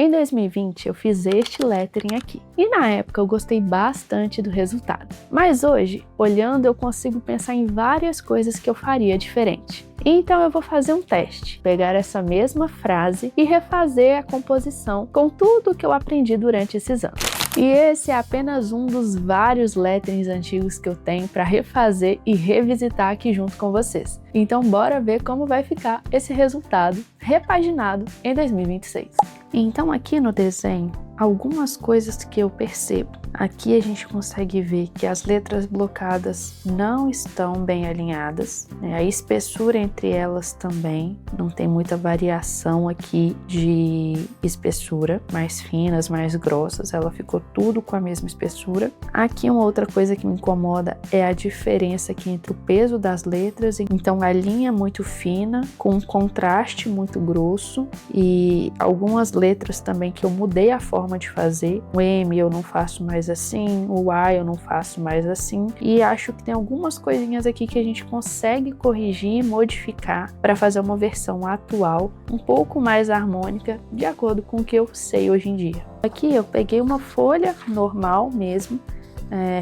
Em 2020 eu fiz este lettering aqui e na época eu gostei bastante do resultado. Mas hoje, olhando, eu consigo pensar em várias coisas que eu faria diferente. Então eu vou fazer um teste, pegar essa mesma frase e refazer a composição com tudo que eu aprendi durante esses anos. E esse é apenas um dos vários letterings antigos que eu tenho para refazer e revisitar aqui junto com vocês. Então bora ver como vai ficar esse resultado repaginado em 2026. Então aqui no desenho, algumas coisas que eu percebo. Aqui a gente consegue ver que as letras blocadas não estão bem alinhadas, né? A espessura entre elas também, não tem muita variação aqui de espessura, mais finas, mais grossas, ela ficou tudo com a mesma espessura. Aqui uma outra coisa que me incomoda é a diferença aqui entre o peso das letras, então a linha muito fina, com um contraste muito grosso, e algumas letras também que eu mudei a forma de fazer. O M eu não faço mais assim, o A eu não faço mais assim, e acho que tem algumas coisinhas aqui que a gente consegue corrigir e modificar para fazer uma versão atual, um pouco mais harmônica, de acordo com o que eu sei hoje em dia. Aqui eu peguei uma folha normal mesmo,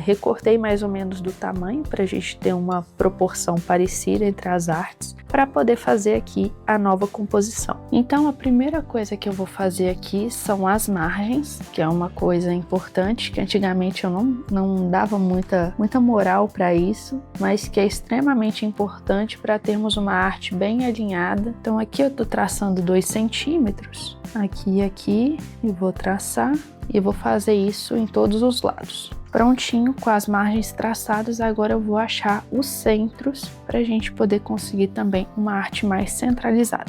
recortei mais ou menos do tamanho para a gente ter uma proporção parecida entre as artes para poder fazer aqui a nova composição. Então a primeira coisa que eu vou fazer aqui são as margens, que é uma coisa importante que antigamente eu não dava muita moral para isso, mas que é extremamente importante para termos uma arte bem alinhada. Então aqui eu estou traçando 2 centímetros, aqui e aqui, e vou traçar e vou fazer isso em todos os lados. Prontinho, com as margens traçadas, agora eu vou achar os centros para a gente poder conseguir também uma arte mais centralizada.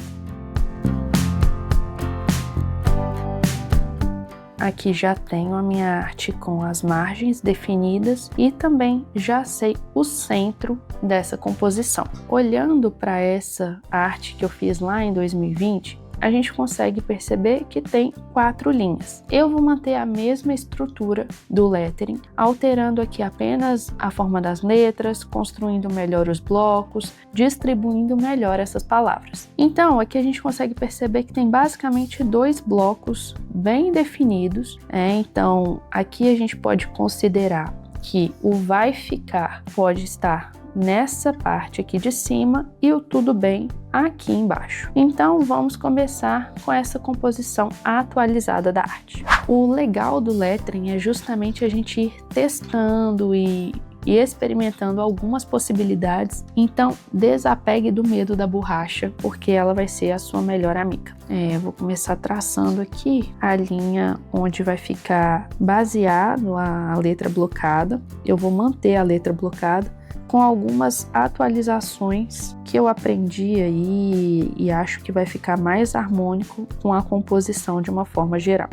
Aqui já tenho a minha arte com as margens definidas e também já sei o centro dessa composição. Olhando para essa arte que eu fiz lá em 2020, a gente consegue perceber que tem 4 linhas. Eu vou manter a mesma estrutura do lettering, alterando aqui apenas a forma das letras, construindo melhor os blocos, distribuindo melhor essas palavras. Então, aqui a gente consegue perceber que tem basicamente 2 blocos bem definidos. Então, aqui a gente pode considerar que o vai ficar pode estar nessa parte aqui de cima e o tudo bem aqui embaixo. Então vamos começar com essa composição atualizada da arte. O legal do lettering é justamente a gente ir testando e experimentando algumas possibilidades, então desapegue do medo da borracha, porque ela vai ser a sua melhor amiga. Eu vou começar traçando aqui a linha onde vai ficar baseado a letra blocada. Eu vou manter a letra blocada com algumas atualizações que eu aprendi aí e acho que vai ficar mais harmônico com a composição de uma forma geral.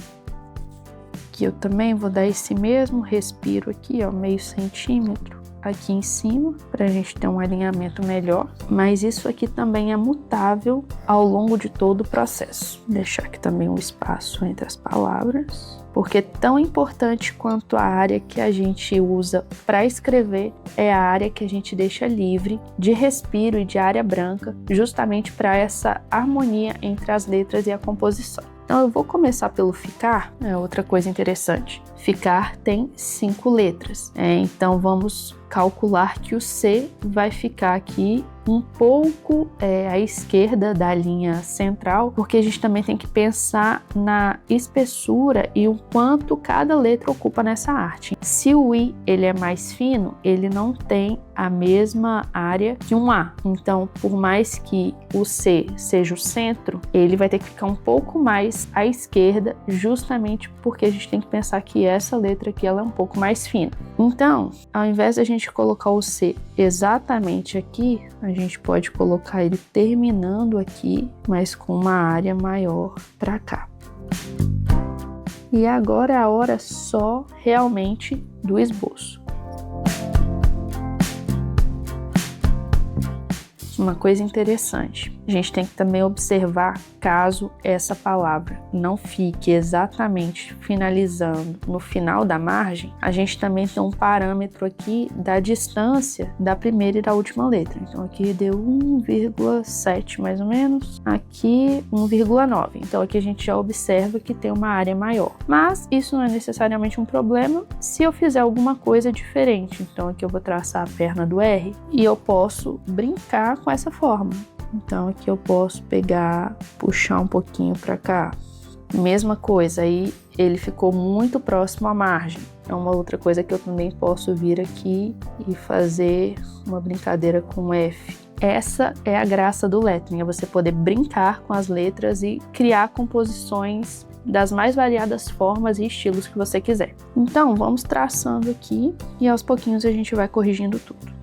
Aqui eu também vou dar esse mesmo respiro aqui, ó, meio centímetro aqui em cima, para a gente ter um alinhamento melhor, mas isso aqui também é mutável ao longo de todo o processo. Vou deixar aqui também um espaço entre as palavras, porque tão importante quanto a área que a gente usa para escrever é a área que a gente deixa livre de respiro e de área branca, justamente para essa harmonia entre as letras e a composição. Então eu vou começar pelo ficar, outra coisa interessante. Ficar tem 5 letras, então vamos calcular que o C vai ficar aqui um pouco à esquerda da linha central, porque a gente também tem que pensar na espessura e o quanto cada letra ocupa nessa arte. Se o I ele é mais fino, ele não tem a mesma área que um A. Então, por mais que o C seja o centro, ele vai ter que ficar um pouco mais à esquerda, justamente porque a gente tem que pensar que essa letra aqui ela é um pouco mais fina. Então, ao invés de a gente colocar o C exatamente aqui, a gente pode colocar ele terminando aqui, mas com uma área maior para cá. E agora é a hora só realmente do esboço. uma coisa interessante, a gente tem que também observar caso essa palavra não fique exatamente finalizando no final da margem, a gente também tem um parâmetro aqui da distância da primeira e da última letra. Então aqui deu 1,7 mais ou menos, aqui 1,9. Então aqui a gente já observa que tem uma área maior. Mas isso não é necessariamente um problema se eu fizer alguma coisa diferente. Então aqui eu vou traçar a perna do R e eu posso brincar com essa forma. Então aqui eu posso pegar, puxar um pouquinho para cá. Mesma coisa, aí ele ficou muito próximo à margem. É uma outra coisa que eu também posso vir aqui e fazer uma brincadeira com F. Essa é a graça do lettering, é você poder brincar com as letras e criar composições das mais variadas formas e estilos que você quiser. Então vamos traçando aqui e aos pouquinhos a gente vai corrigindo tudo.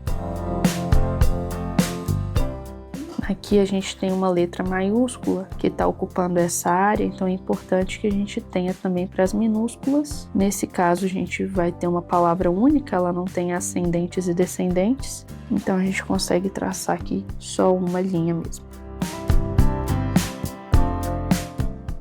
Aqui a gente tem uma letra maiúscula que está ocupando essa área, então é importante que a gente tenha também para as minúsculas. Nesse caso a gente vai ter uma palavra única, ela não tem ascendentes e descendentes, então a gente consegue traçar aqui só uma linha mesmo.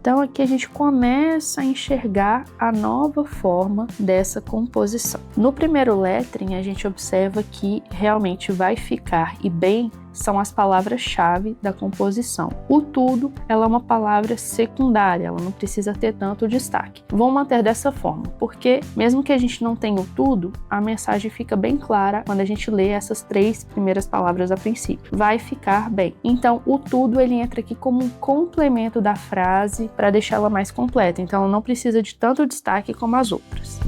Então aqui a gente começa a enxergar a nova forma dessa composição. No primeiro lettering a gente observa que realmente vai ficar e bem são as palavras-chave da composição. O tudo, ela é uma palavra secundária, ela não precisa ter tanto destaque. Vou manter dessa forma, porque mesmo que a gente não tenha o tudo, a mensagem fica bem clara quando a gente lê essas 3 primeiras palavras a princípio. Vai ficar bem. Então, o tudo, ele entra aqui como um complemento da frase para deixá-la mais completa. Então, ela não precisa de tanto destaque como as outras.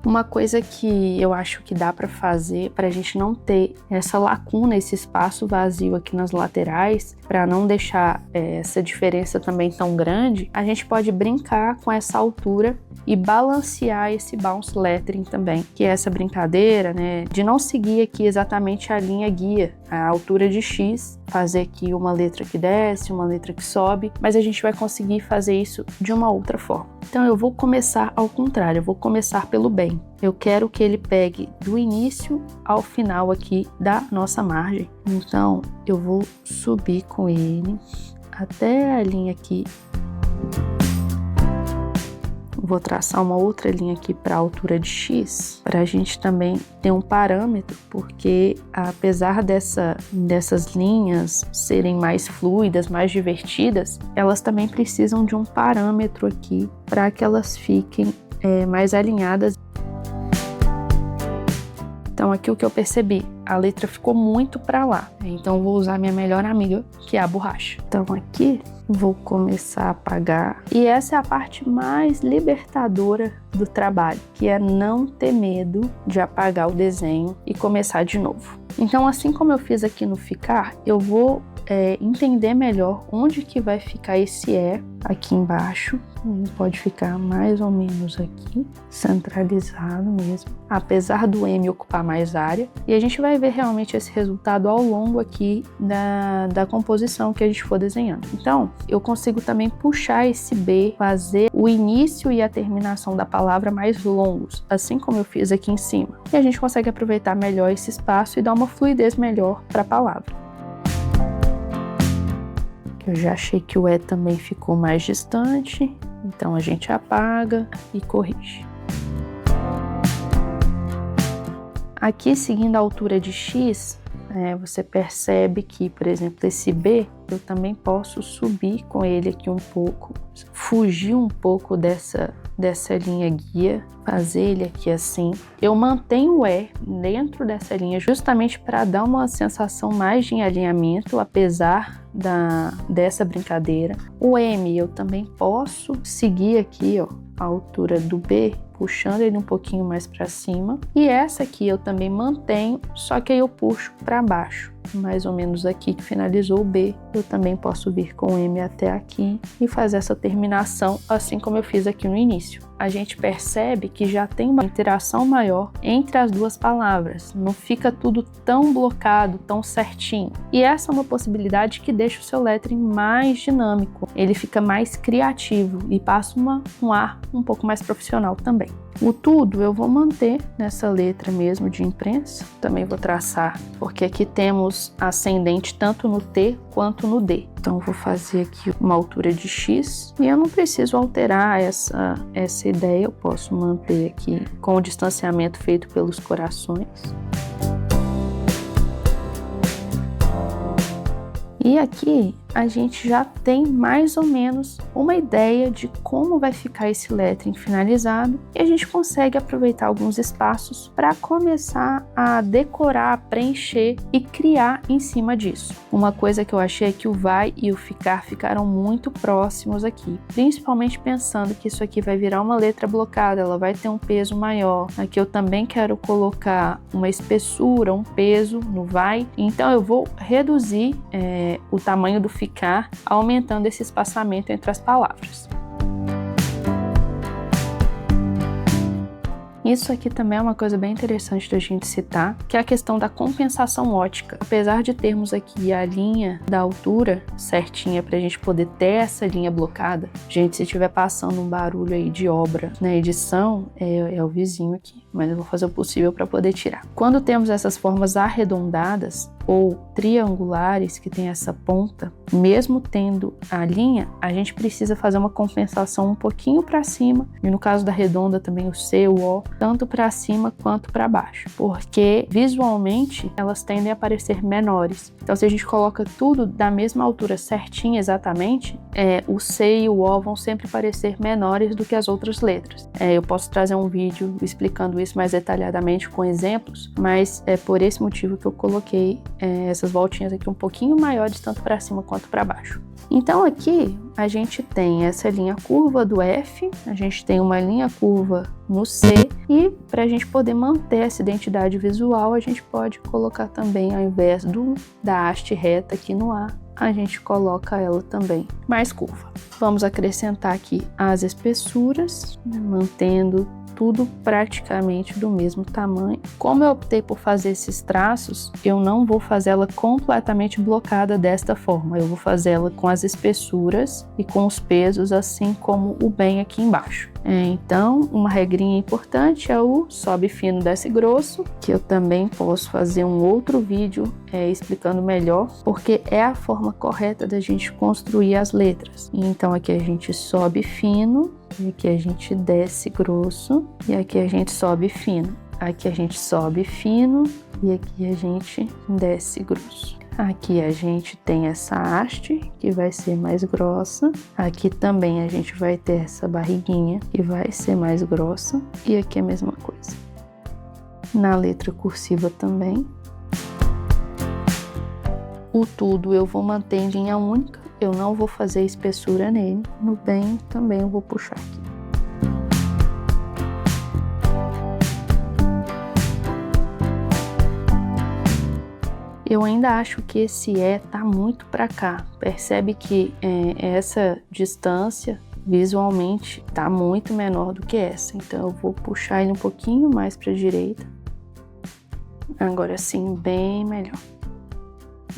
Uma coisa que eu acho que dá para fazer para a gente não ter essa lacuna, esse espaço vazio aqui nas laterais, para não deixar essa diferença também tão grande, a gente pode brincar com essa altura e balancear esse bounce lettering também, que é essa brincadeira, né, de não seguir aqui exatamente a linha guia, a altura de X, fazer aqui uma letra que desce, uma letra que sobe, mas a gente vai conseguir fazer isso de uma outra forma. Então eu vou começar ao contrário, eu vou começar pelo bem. Eu quero que ele pegue do início ao final aqui da nossa margem. Então eu vou subir com ele até a linha aqui. Vou traçar uma outra linha aqui para a altura de X, para a gente também ter um parâmetro, porque apesar dessas linhas serem mais fluidas, mais divertidas, elas também precisam de um parâmetro aqui para que elas fiquem mais alinhadas. Então aqui o que eu percebi, a letra ficou muito para lá, então vou usar minha melhor amiga, que é a borracha. Então aqui vou começar a apagar, e essa é a parte mais libertadora do trabalho, que é não ter medo de apagar o desenho e começar de novo. Então assim como eu fiz aqui no ficar, eu vou entender melhor onde que vai ficar esse E aqui embaixo. Ele pode ficar mais ou menos aqui, centralizado mesmo, apesar do M ocupar mais área. E a gente vai ver realmente esse resultado ao longo aqui da composição que a gente for desenhando. Então, eu consigo também puxar esse B, fazer o início e a terminação da palavra mais longos, assim como eu fiz aqui em cima. E a gente consegue aproveitar melhor esse espaço e dar uma fluidez melhor para a palavra. Eu já achei que o E também ficou mais distante, então a gente apaga e corrige. Aqui, seguindo a altura de X, você percebe que, por exemplo, esse B, eu também posso subir com ele aqui um pouco, fugir um pouco dessa linha guia, fazer ele aqui assim. Eu mantenho o E dentro dessa linha justamente para dar uma sensação mais de alinhamento, apesar dessa brincadeira. O M eu também posso seguir aqui, ó, a altura do B, puxando ele um pouquinho mais para cima. E essa aqui eu também mantenho, só que aí eu puxo para baixo. Mais ou menos aqui que finalizou o B, eu também posso vir com o M até aqui e fazer essa terminação assim como eu fiz aqui no início. A gente percebe que já tem uma interação maior entre as duas palavras, não fica tudo tão blocado, tão certinho. E essa é uma possibilidade que deixa o seu lettering mais dinâmico, ele fica mais criativo e passa um ar um pouco mais profissional também. O tudo eu vou manter nessa letra mesmo de imprensa, também vou traçar, porque aqui temos ascendente tanto no T quanto no D. Então vou fazer aqui uma altura de X e eu não preciso alterar essa ideia, eu posso manter aqui com o distanciamento feito pelos corações. E aqui a gente já tem mais ou menos uma ideia de como vai ficar esse lettering finalizado e a gente consegue aproveitar alguns espaços para começar a decorar, preencher e criar em cima disso. Uma coisa que eu achei é que o vai e o ficar ficaram muito próximos aqui, principalmente pensando que isso aqui vai virar uma letra blocada, ela vai ter um peso maior. Aqui eu também quero colocar uma espessura, um peso no vai, então eu vou reduzir o tamanho do ficar, aumentando esse espaçamento entre as palavras. Isso aqui também é uma coisa bem interessante da gente citar, que é a questão da compensação ótica. Apesar de termos aqui a linha da altura certinha para a gente poder ter essa linha blocada, gente, se estiver passando um barulho aí de obra na edição, é o vizinho aqui, mas eu vou fazer o possível para poder tirar. Quando temos essas formas arredondadas ou triangulares que tem essa ponta, mesmo tendo a linha, a gente precisa fazer uma compensação um pouquinho para cima, e no caso da redonda também o C, o O, tanto para cima quanto para baixo, porque visualmente elas tendem a parecer menores. Então se a gente coloca tudo da mesma altura certinha exatamente, o C e o O vão sempre parecer menores do que as outras letras. Eu posso trazer um vídeo explicando isso mais detalhadamente com exemplos, mas é por esse motivo que eu coloquei essas voltinhas aqui um pouquinho maiores tanto para cima quanto para baixo. Então aqui a gente tem essa linha curva do F, a gente tem uma linha curva no C e para a gente poder manter essa identidade visual a gente pode colocar também, ao invés da haste reta aqui no A, a gente coloca ela também mais curva. Vamos acrescentar aqui as espessuras, mantendo tudo praticamente do mesmo tamanho. Como eu optei por fazer esses traços, eu não vou fazer ela completamente blocada desta forma. Eu vou fazer ela com as espessuras e com os pesos, assim como o bem aqui embaixo. Então, uma regrinha importante é o sobe fino, desce grosso, que eu também posso fazer um outro vídeo explicando melhor, porque é a forma correta da gente construir as letras. Então, aqui a gente sobe fino, e aqui a gente desce grosso, e aqui a gente sobe fino. Aqui a gente sobe fino, e aqui a gente desce grosso. Aqui a gente tem essa haste, que vai ser mais grossa. Aqui também a gente vai ter essa barriguinha, que vai ser mais grossa. E aqui a mesma coisa. Na letra cursiva também. O tudo eu vou manter em linha única. Eu não vou fazer espessura nele. No bem também eu vou puxar aqui. Eu ainda acho que esse tá muito para cá. Percebe que essa distância visualmente tá muito menor do que essa. Então eu vou puxar ele um pouquinho mais para a direita. Agora sim, bem melhor.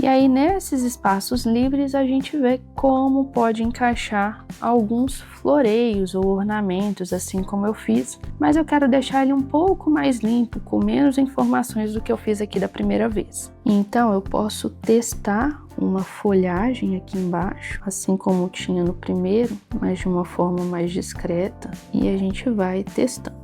E aí nesses espaços livres a gente vê como pode encaixar alguns floreios ou ornamentos, assim como eu fiz, mas eu quero deixar ele um pouco mais limpo, com menos informações do que eu fiz aqui da primeira vez. Então eu posso testar uma folhagem aqui embaixo, assim como tinha no primeiro, mas de uma forma mais discreta, e a gente vai testando.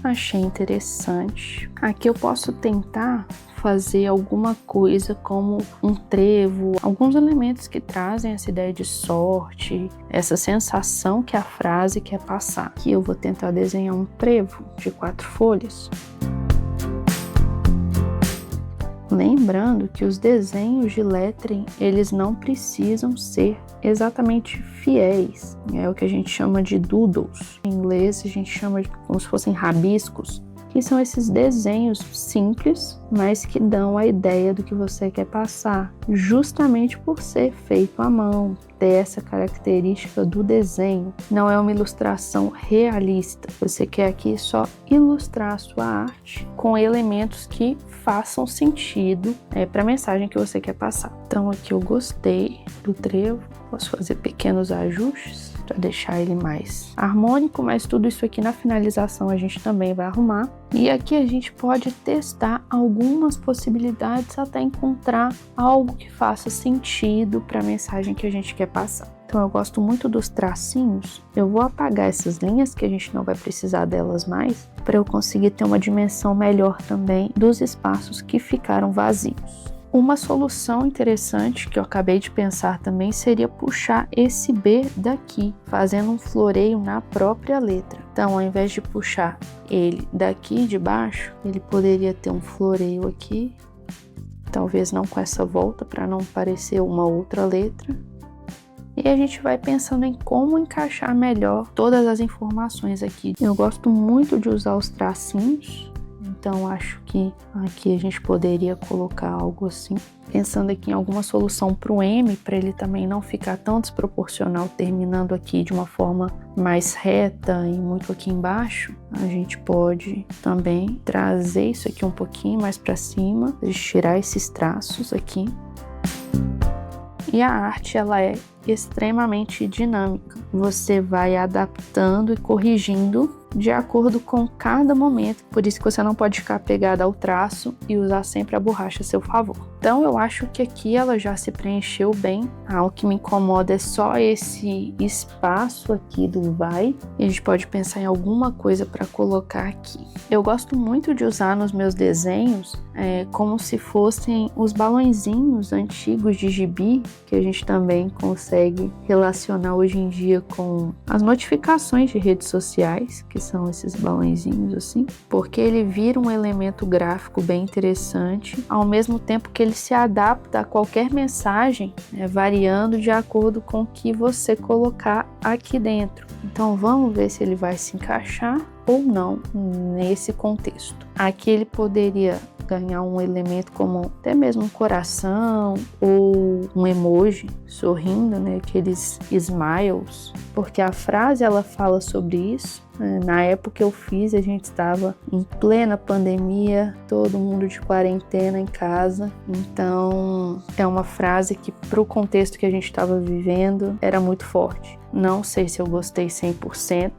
Achei interessante. Aqui eu posso tentar fazer alguma coisa como um trevo, alguns elementos que trazem essa ideia de sorte, essa sensação que a frase quer passar. Aqui eu vou tentar desenhar um trevo de 4 folhas. Lembrando que os desenhos de lettering, eles não precisam ser exatamente fiéis. É o que a gente chama de doodles. Em inglês a gente chama de como se fossem rabiscos, que são esses desenhos simples, mas que dão a ideia do que você quer passar, justamente por ser feito à mão, ter essa característica do desenho. Não é uma ilustração realista, você quer aqui só ilustrar a sua arte com elementos que façam sentido para a mensagem que você quer passar. Então aqui eu gostei do trevo. Posso fazer pequenos ajustes para deixar ele mais harmônico, mas tudo isso aqui na finalização a gente também vai arrumar. E aqui a gente pode testar algumas possibilidades até encontrar algo que faça sentido para a mensagem que a gente quer passar. Então eu gosto muito dos tracinhos. Eu vou apagar essas linhas que a gente não vai precisar delas mais, para eu conseguir ter uma dimensão melhor também dos espaços que ficaram vazios. Uma solução interessante que eu acabei de pensar também seria puxar esse B daqui, fazendo um floreio na própria letra. Então, ao invés de puxar ele daqui de baixo, ele poderia ter um floreio aqui, talvez não com essa volta para não parecer uma outra letra. E a gente vai pensando em como encaixar melhor todas as informações aqui. Eu gosto muito de usar os tracinhos. Então, acho que aqui a gente poderia colocar algo assim. Pensando aqui em alguma solução para o M, para ele também não ficar tão desproporcional, terminando aqui de uma forma mais reta e muito aqui embaixo, a gente pode também trazer isso aqui um pouquinho mais para cima, tirar esses traços aqui. E a arte, ela é extremamente dinâmica. Você vai adaptando e corrigindo de acordo com cada momento. Por isso que você não pode ficar pegada ao traço e usar sempre a borracha a seu favor. Então eu acho que aqui ela já se preencheu bem. O que me incomoda é só esse espaço aqui do vai. E a gente pode pensar em alguma coisa para colocar aqui. Eu gosto muito de usar nos meus desenhos como se fossem os balõezinhos antigos de gibi, que a gente também consegue relacionar hoje em dia com as notificações de redes sociais, que são esses balõezinhos assim, porque ele vira um elemento gráfico bem interessante, ao mesmo tempo que ele se adapta a qualquer mensagem, variando de acordo com o que você colocar aqui dentro. Então vamos ver se ele vai se encaixar ou não nesse contexto. Aqui ele poderia ganhar um elemento como até mesmo um coração ou um emoji sorrindo, né? Aqueles smiles, porque a frase ela fala sobre isso. Na época que eu fiz, a gente estava em plena pandemia, todo mundo de quarentena em casa, então é uma frase que para o contexto que a gente estava vivendo era muito forte. Não sei se eu gostei 100%,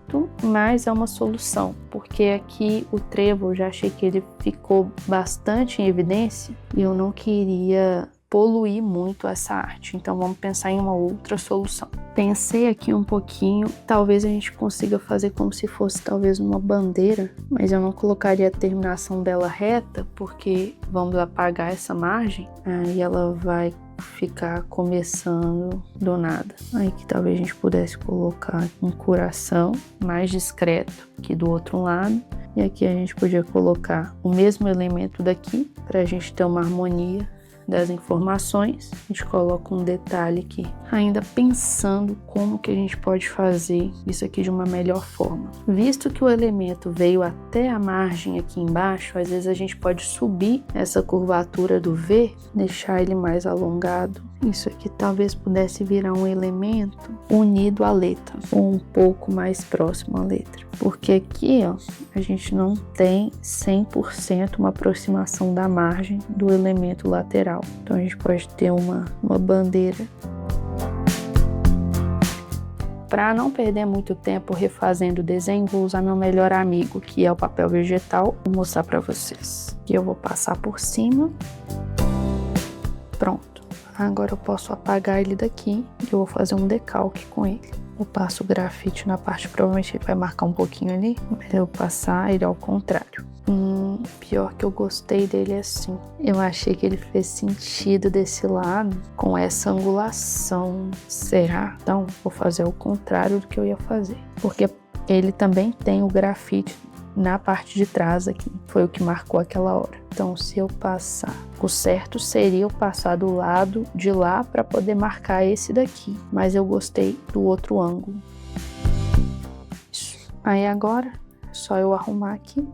mas é uma solução, porque aqui o trevo eu já achei que ele ficou bastante em evidência e eu não queria poluir muito essa arte, então vamos pensar em uma outra solução. Pensei aqui um pouquinho, talvez a gente consiga fazer como se fosse talvez uma bandeira, mas eu não colocaria a terminação dela reta, porque vamos apagar essa margem, aí ela vai ficar começando do nada. Aí que talvez a gente pudesse colocar um coração mais discreto aqui do outro lado, e aqui a gente podia colocar o mesmo elemento daqui, para a gente ter uma harmonia das informações. A gente coloca um detalhe aqui, ainda pensando como que a gente pode fazer isso aqui de uma melhor forma. Visto que o elemento veio até a margem aqui embaixo, às vezes a gente pode subir essa curvatura do V, deixar ele mais alongado. Isso aqui talvez pudesse virar um elemento unido à letra, ou um pouco mais próximo à letra. Porque aqui, ó, a gente não tem 100% uma aproximação da margem do elemento lateral. Então a gente pode ter uma bandeira. Para não perder muito tempo refazendo o desenho, vou usar meu melhor amigo, que é o papel vegetal. Vou mostrar para vocês. Aqui eu vou passar por cima. Pronto. Agora eu posso apagar ele daqui e eu vou fazer um decalque com ele. Eu passo o grafite na parte, provavelmente ele vai marcar um pouquinho ali, mas eu vou passar ele ao contrário. Pior que eu gostei dele assim. Eu achei que ele fez sentido desse lado com essa angulação. Será? Então, vou fazer o contrário do que eu ia fazer. Porque ele também tem o grafite na parte de trás aqui. Foi o que marcou aquela hora. Então, se eu passar, o certo seria eu passar do lado de lá para poder marcar esse daqui. Mas eu gostei do outro ângulo. Isso. Aí agora, é só eu arrumar aqui.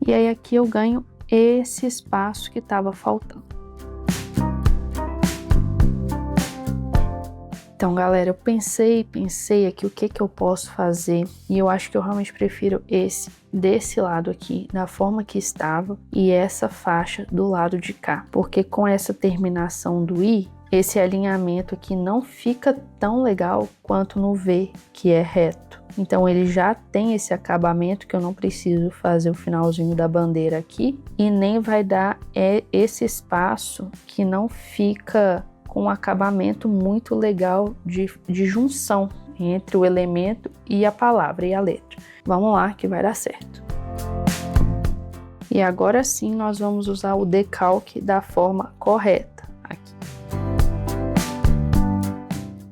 E aí aqui eu ganho esse espaço que estava faltando. Então, galera, eu pensei aqui o que eu posso fazer, e eu acho que eu realmente prefiro esse desse lado aqui, da forma que estava, e essa faixa do lado de cá, porque com essa terminação do I, esse alinhamento aqui não fica tão legal quanto no V, que é reto. Então ele já tem esse acabamento que eu não preciso fazer o finalzinho da bandeira aqui e nem vai dar esse espaço que não fica com um acabamento muito legal de junção entre o elemento e a palavra e a letra. Vamos lá que vai dar certo. E agora sim nós vamos usar o decalque da forma correta aqui.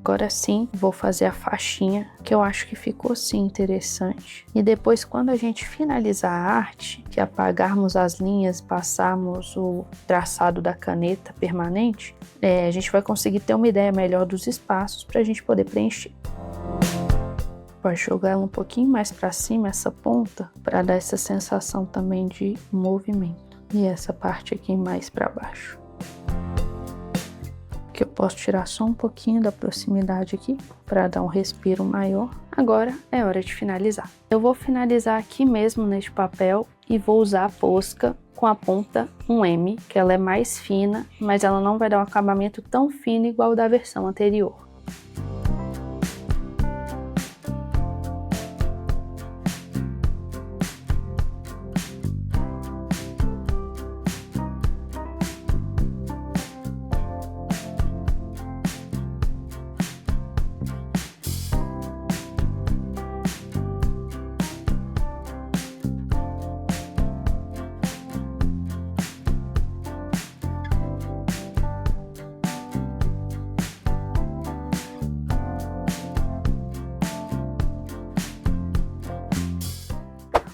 Agora sim, vou fazer a faixinha, que eu acho que ficou assim interessante. E depois, quando a gente finalizar a arte, que apagarmos as linhas, passarmos o traçado da caneta permanente, a gente vai conseguir ter uma ideia melhor dos espaços para a gente poder preencher. Pode jogar ela um pouquinho mais para cima, essa ponta, para dar essa sensação também de movimento. E essa parte aqui mais para baixo. Que eu posso tirar só um pouquinho da proximidade aqui para dar um respiro maior. Agora é hora de finalizar. Eu vou finalizar aqui mesmo neste papel e vou usar a Posca com a ponta 1M, que ela é mais fina, mas ela não vai dar um acabamento tão fino igual o da versão anterior.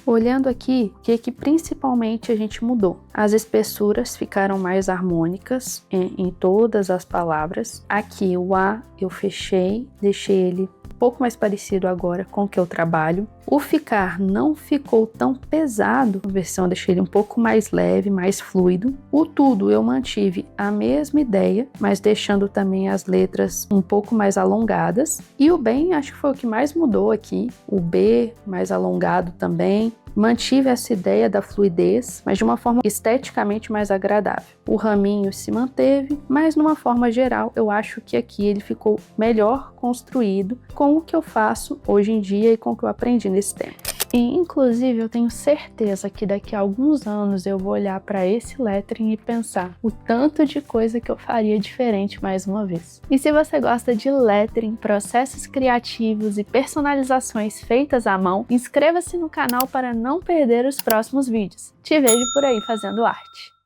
Olhando aqui, o que principalmente a gente mudou? As espessuras ficaram mais harmônicas em todas as palavras. Aqui o A eu fechei, deixei ele um pouco mais parecido agora com o que eu trabalho. O ficar não ficou tão pesado, na versão eu deixei ele um pouco mais leve, mais fluido. O tudo eu mantive a mesma ideia, mas deixando também as letras um pouco mais alongadas. E o bem, acho que foi o que mais mudou aqui. O B mais alongado também. Mantive essa ideia da fluidez, mas de uma forma esteticamente mais agradável. O raminho se manteve, mas numa forma geral, eu acho que aqui ele ficou melhor construído com o que eu faço hoje em dia e com o que eu aprendi nesse tempo. E, inclusive, eu tenho certeza que daqui a alguns anos eu vou olhar para esse lettering e pensar o tanto de coisa que eu faria diferente mais uma vez. E se você gosta de lettering, processos criativos e personalizações feitas à mão, inscreva-se no canal para não perder os próximos vídeos. Te vejo por aí fazendo arte.